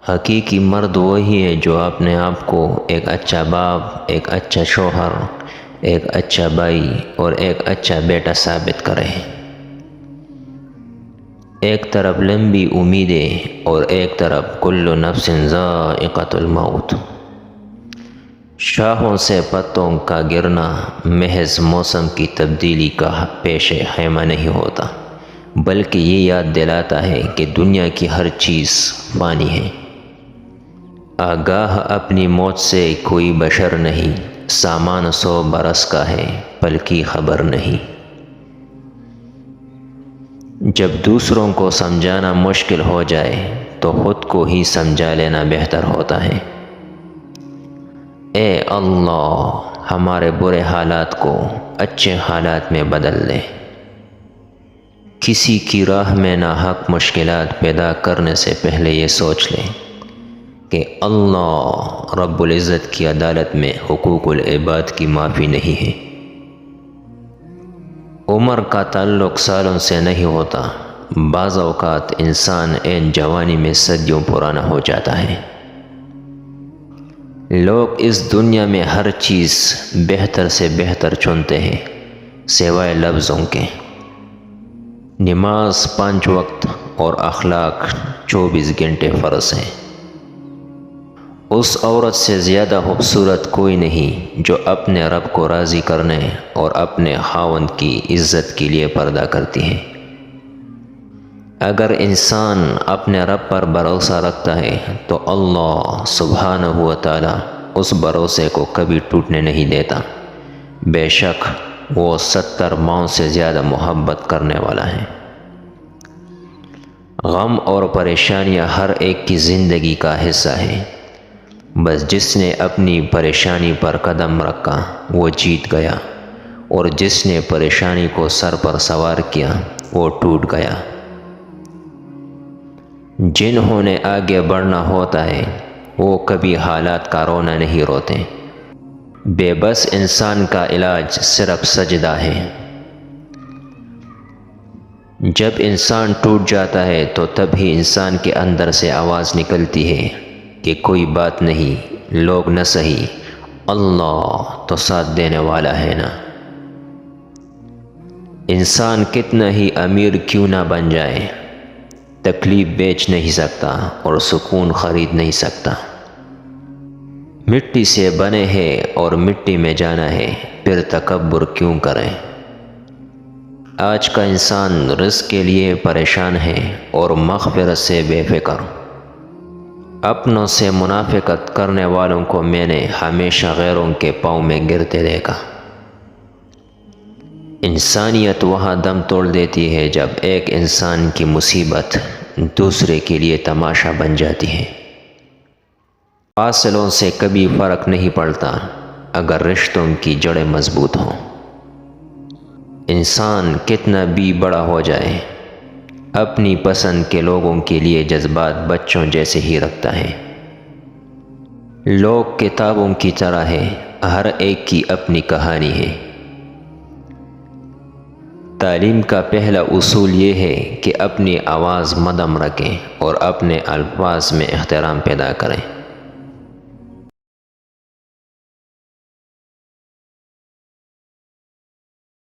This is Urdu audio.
حقیقی مرد وہی ہے جو اپنے آپ کو ایک اچھا باپ، ایک اچھا شوہر، ایک اچھا بھائی اور ایک اچھا بیٹا ثابت کرے۔ ایک طرف لمبی امیدیں اور ایک طرف کل نفس ذائقۃ الموت۔ شاخوں سے پتوں کا گرنا محض موسم کی تبدیلی کا پیش خیمہ نہیں ہوتا، بلکہ یہ یاد دلاتا ہے کہ دنیا کی ہر چیز فانی ہے۔ آگاہ اپنی موت سے کوئی بشر نہیں، سامان 100 برس کا ہے، پل کی خبر نہیں۔ جب دوسروں کو سمجھانا مشکل ہو جائے تو خود کو ہی سمجھا لینا بہتر ہوتا ہے۔ اے اللہ، ہمارے برے حالات کو اچھے حالات میں بدل دے۔ کسی کی راہ میں ناحق مشکلات پیدا کرنے سے پہلے یہ سوچ لیں کہ اللہ رب العزت کی عدالت میں حقوق العباد کی معافی نہیں ہے۔ عمر کا تعلق سالوں سے نہیں ہوتا، بعض اوقات انسان عین جوانی میں صدیوں پرانا ہو جاتا ہے۔ لوگ اس دنیا میں ہر چیز بہتر سے بہتر چنتے ہیں سوائے لفظوں کے۔ نماز 5 وقت اور اخلاق 24 گھنٹے فرض ہیں۔ اس عورت سے زیادہ خوبصورت کوئی نہیں جو اپنے رب کو راضی کرنے اور اپنے خاوند کی عزت کے لیے پردہ کرتی ہے۔ اگر انسان اپنے رب پر بھروسہ رکھتا ہے تو اللہ سبحانہ و تعالی اس بھروسے کو کبھی ٹوٹنے نہیں دیتا۔ بے شک وہ 70 ماؤں سے زیادہ محبت کرنے والا ہے۔ غم اور پریشانیاں ہر ایک کی زندگی کا حصہ ہے، بس جس نے اپنی پریشانی پر قدم رکھا وہ جیت گیا، اور جس نے پریشانی کو سر پر سوار کیا وہ ٹوٹ گیا۔ جنہوں نے آگے بڑھنا ہوتا ہے وہ کبھی حالات کا رونا نہیں روتے۔ بے بس انسان کا علاج صرف سجدہ ہے۔ جب انسان ٹوٹ جاتا ہے تو تب ہی انسان کے اندر سے آواز نکلتی ہے کہ کوئی بات نہیں، لوگ نہ سہی، اللہ تو ساتھ دینے والا ہے نا۔ انسان کتنا ہی امیر کیوں نہ بن جائے، تکلیف بیچ نہیں سکتا اور سکون خرید نہیں سکتا۔ مٹی سے بنے ہیں اور مٹی میں جانا ہے، پھر تکبر کیوں کریں۔ آج کا انسان رزق کے لیے پریشان ہے اور مغفرت سے بے فکر۔ اپنوں سے منافقت کرنے والوں کو میں نے ہمیشہ غیروں کے پاؤں میں گرتے دیکھا۔ انسانیت وہاں دم توڑ دیتی ہے جب ایک انسان کی مصیبت دوسرے کے لیے تماشا بن جاتی ہے۔ فاصلوں سے کبھی فرق نہیں پڑتا اگر رشتوں کی جڑیں مضبوط ہوں۔ انسان کتنا بھی بڑا ہو جائے، اپنی پسند کے لوگوں کے لیے جذبات بچوں جیسے ہی رکھتا ہے۔ لوگ کتابوں کی طرح ہیں، ہر ایک کی اپنی کہانی ہے۔ تعلیم کا پہلا اصول یہ ہے کہ اپنی آواز مدھم رکھیں اور اپنے الفاظ میں احترام پیدا کریں۔